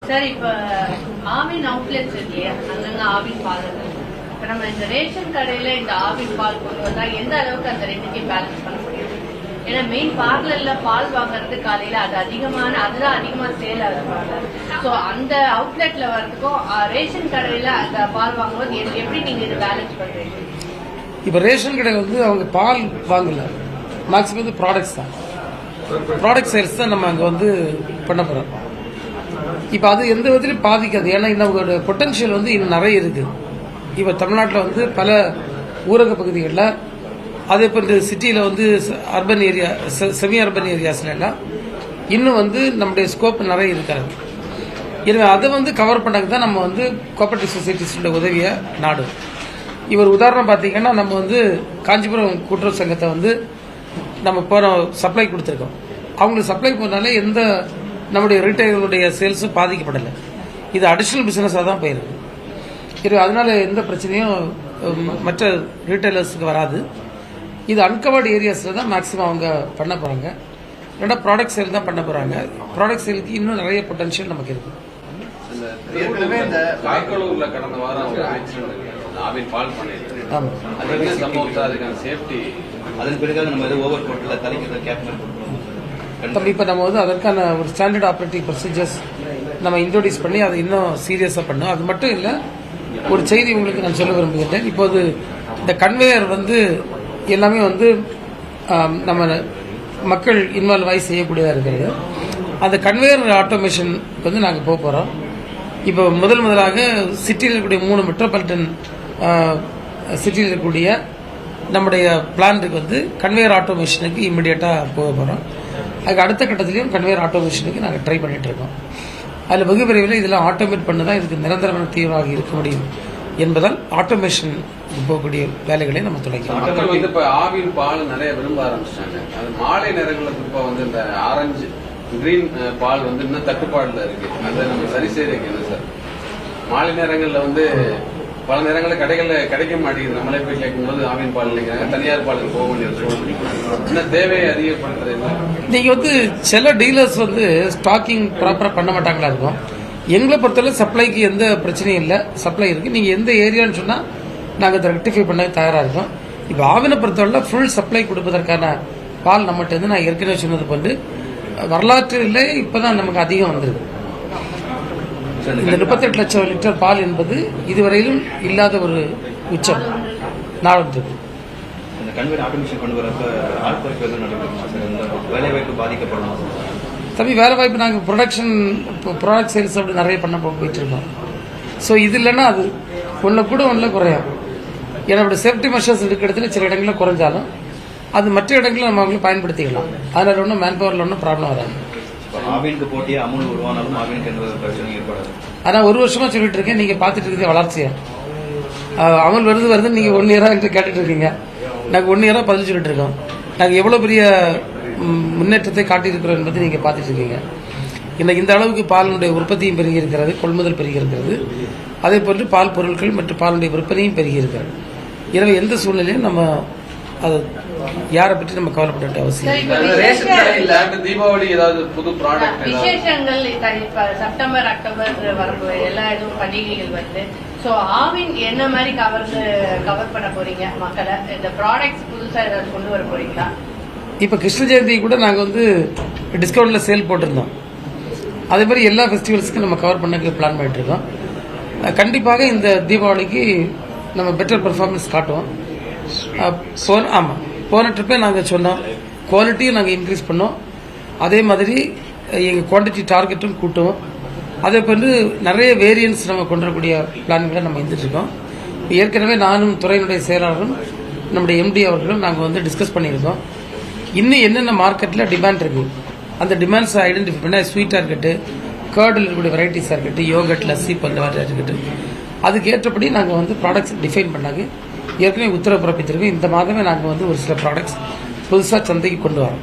Sir, இப்ப Aavin outlets இல்லையா, அங்கங்க ஆவின் பால் இப்ப நம்ம இந்த ரேஷன் கடையில இந்த ஆவின் பால் கொண்டு வந்தா எந்த அளவுக்கு அந்த ரெண்டுத்தையும் பேலன்ஸ் பண்ண முடியும்? ஏன்னா மெயின் பார்லர்ல பால் வாங்குறது காலையில அதுதான் அதிகமா சேல் ஆகுது. சோ அந்த அவுட்லெட்ல வர்றதுக்கும் ரேஷன் கடையில அந்த பால் வாங்கும்போது எப்படி நீங்க இது பேலன்ஸ் பண்றீங்க? இப்ப ரேஷன் கடையில் வந்து அவங்க பால் வாங்கல, மேக்ஸிமம் வந்து ப்ராடக்ட்ஸ் தான், ப்ராடக்ட் சேல்ஸ் தான் நம்ம அங்க வந்து பண்ண போறோம். இப்ப அது எந்த விதத்திலும் பாதிக்காது. ஏன்னா இன்னொரு பொட்டன்ஷியல் வந்து இன்னும் நிறைய இருக்கு. இப்ப தமிழ்நாட்டில் வந்து பல ஊரக பகுதிகளில், அதே போன்ற சிட்டியில வந்து அர்பன் ஏரியா, செமி அர்பன் ஏரியாஸ்ல எல்லாம் இன்னும் வந்து நம்முடைய ஸ்கோப் நிறைய இருக்காது. எனவே அதை வந்து கவர் பண்ணக்கு தான் நம்ம வந்து கோஆபரேட்டிவ் சொசைட்டிஸோட உதவியை நாடும். இவர் உதாரணம் பார்த்தீங்கன்னா, நம்ம வந்து காஞ்சிபுரம் கூட்டுறவு சங்கத்தை வந்து நம்ம போன சப்ளை கொடுத்துருக்கோம். அவங்களுக்கு சப்ளை போனாலே எந்த நம்முடைய ரீட்டைலருடைய சேல்ஸும் பாதிக்கப்படலை. இது அடிஷனல் பிசினஸாக தான் போயிருக்கு. அதனால எந்த பிரச்சனையும் மற்ற ரீட்டைலர்ஸுக்கு வராது. இது அன்கவர்டு ஏரியாஸ்ல தான் மேக்ஸிமம் அவங்க பண்ண போறாங்க. ரெண்டா ப்ராடக்ட் சேல் தான் பண்ண போறாங்க. ப்ராடக்ட் சேலுக்கு இன்னும் நிறைய பொட்டன்ஷியல் நமக்கு இருக்கு. கடந்த வாரம் ஆவின் பால் பண்ணிருக்கோம். அதன் பிறகு நம்ம ஓவர் கோட்ல தலைக்கிற கேப்டன் இப்ப நம்ம வந்து அதற்கான ஒரு ஸ்டாண்டர்ட் ஆபரேட்டிங் ப்ரொசீஜர்ஸ் நம்ம இன்ட்ரோடியூஸ் பண்ணி அதை இன்னும் சீரியஸா பண்ணோம். அது மட்டும் இல்ல, ஒரு செய்தி உங்களுக்கு நான் சொல்ல விரும்புகிறேன். இப்போது இந்த கன்வேயர் வந்து எல்லாமே வந்து நம்ம மக்கள் இன்வால்வ் ஆகி செய்யக்கூடியதா இருக்கிறது. அந்த கன்வேயர் ஆட்டோமேஷன் வந்து நாங்கள் போக போறோம். இப்போ முதலாக சிட்டியில் இருக்கக்கூடிய 3 மெட்ரோபாலிட்டன் சிட்டியில் இருக்கக்கூடிய நம்முடைய பிளான்ட்டுக்கு வந்து கன்வேயர் ஆட்டோமேஷனுக்கு இமிடியேட்டா போக போறோம். அதுக்கு அடுத்த கட்டத்திலையும் கன்வேயர் ஆட்டோமேஷனுக்கு நாங்கள் ட்ரை பண்ணிட்டு இருக்கோம். அதில் வெகு விரைவில் இதெல்லாம் ஆட்டோமேட் பண்ணதான் இதுக்கு நிரந்தரமான தீர்வாக இருக்க முடியும் என்பதால் ஆட்டோமேஷன் போகக்கூடிய வேலைகளை நம்ம தொடங்கலாம். மக்கள் வந்து இப்ப ஆவின் பால் நிறைய விரும்ப ஆரம்பிச்சிட்டாங்க. அது மாலை நேரங்களில் இப்ப வந்து இந்த ஆரஞ்சு கிரீன் பால் வந்து இன்னும் தட்டுப்பாடுல இருக்கு. அதை நம்ம சரி செய்யறதுக்கு என்ன சார்? மாலை நேரங்களில் வந்து பல நேரங்களில் கடைகள்ல கிடைக்க மாட்டேங்குது. நம்மளே போய் கேட்கும்போது ஆவின் பால் இல்லைங்கிறாங்க, தனியார் பாலுக்கு போக வேண்டிய தேவையை அதிகப்படுத்துறது. நீங்க வந்து சில டீலர்ஸ் வந்து ஸ்டாக்கிங் ப்ராப்பரா பண்ண மாட்டாங்களா இருக்கும். எங்களை பொறுத்தவரை சப்ளைக்கு எந்த பிரச்சனையும் இல்லை, சப்ளை இருக்கு. நீங்க எந்த ஏரியான்னு சொன்னா நாங்க அதை ரெக்டிஃபை பண்ண தயாரா இருக்கோம். இப்ப ஆவினை பொறுத்தவரை ஃபுல் சப்ளை கொடுப்பதற்கான பால் நம்மகிட்ட இருந்து நான் ஏற்கனவே சொன்னது வந்து வரலாற்றில் இப்பதான் நமக்கு அதிகம் வந்திருக்கு. இந்த 38 லட்சம் லிட்டர் பால் என்பது இதுவரையிலும் இல்லாத ஒரு உச்சம் நாடு. தம்பி, வேலை வாய்ப்பு நாங்கள் ப்ராடக்ட் சேல்ஸ் அப்படி நிறைய பண்ண போயிட்டு இருக்கோம். ஸோ இது இல்லைன்னா அது ஒன்றில் குறையும். ஏன்னா அப்படி சேஃப்டி மெஷர்ஸ் இருக்கிறதுல சில இடங்களில் குறைஞ்சாலும் அது மற்ற இடங்களில் நம்ம அவங்களை பயன்படுத்திக்கலாம். அதனால ஒன்றும் மேன் பவரில் ஒன்றும் ப்ராப்ளம் வராது. ஆனா ஒரு வருஷமா சொல்லிட்டு இருக்கேன், நீங்க பாத்துட்டு இருக்க வளர்ச்சியா அமல் வருது நீங்க 1 இயரா கேட்டுட்டு இருக்கீங்க. நாங்க 1 இயரா பதில் சொல்லிட்டு இருக்கோம். நாங்க எவ்வளவு பெரிய முன்னேற்றத்தை காட்டியிருக்கிறோம் என்பதை நீங்க பாத்துட்டு இருக்கீங்க. இன்னைக்கு இந்த அளவுக்கு பாலினுடைய உற்பத்தியும் பெருகி இருக்கிறது, கொள்முதல் பெருகி இருக்கிறது. அதே போன்று பால் பொருட்கள் மற்றும் பாலுடைய விற்பனையும் பெருகி இருக்கிறது. எனவே எந்த சூழ்நிலையும் நம்ம அது யாரை பற்றி நம்ம கவலைப்பட அவசியம். தீபாவளி ஏதாவது புது ப்ராடக்ட் விசேஷங்கள் செப்டம்பர் அக்டோபர் வரும்போது எல்லா இதுவும் பண்டிகைகள் வருது. சோ ஆவின் என்ன மாதிரி கவர் பண்ண போறீங்க மக்களை? இந்த ப்ராடக்ட்ஸ் புதுசா ஏதாவது கொண்டு வர போறீங்களா? இப்ப கிருஷ்ண ஜெயந்தி கூட நாங்க வந்து டிஸ்கவுண்ட்ல சேல் போட்டிருந்தோம். அதே மாதிரி எல்லா ஃபெஸ்டிவல்ஸ்க்கும் நம்ம கவர் பண்ண பிளான் பண்ணிட்டு இருக்கோம். கண்டிப்பாக இந்த தீபாவளிக்கு நம்ம பெட்டர் பெர்ஃபார்மன்ஸ் காட்டுவோம். போன ட்ரிப்பே நாங்கள் சொன்னோம், குவாலிட்டியும் நாங்கள் இன்க்ரீஸ் பண்ணோம். அதே மாதிரி எங்கள் குவான்டிட்டி டார்கெட்டும் கூட்டுவோம். அதே போன்று நிறைய வேரியன்ஸ் நம்ம கொண்டு வரக்கூடிய பிளான்களை நம்ம இருந்துட்டு ஏற்கனவே நானும் துறையினுடைய செயலாளரும் நம்முடைய எம்டி அவர்களும் நாங்கள் வந்து டிஸ்கஸ் பண்ணியிருக்கோம். இன்னும் என்னென்ன மார்க்கெட்டில் டிமாண்ட் இருக்கு, அந்த டிமாண்ட்ஸை ஐடென்டிஃபை பண்ண ஸ்வீட்டாக இருக்கட்டும், கர்டில் இருக்கக்கூடிய வெரைட்டிஸாக இருக்கட்டும், யோகட், லஸ்ஸி போன்ற மாதிரி இருக்கட்டும், அதுக்கு ஏற்றபடி நாங்கள் வந்து ப்ராடக்ட்ஸ் டிஃபைன் பண்ணாங்க. ஏற்கனவே உத்தரவு பிறப்பித்திருக்கோம். இந்த மாதமே நாங்கள் வந்து ஒரு சில ப்ராடக்ட்ஸ் புதுசாக சந்தைக்கு கொண்டு வரோம்.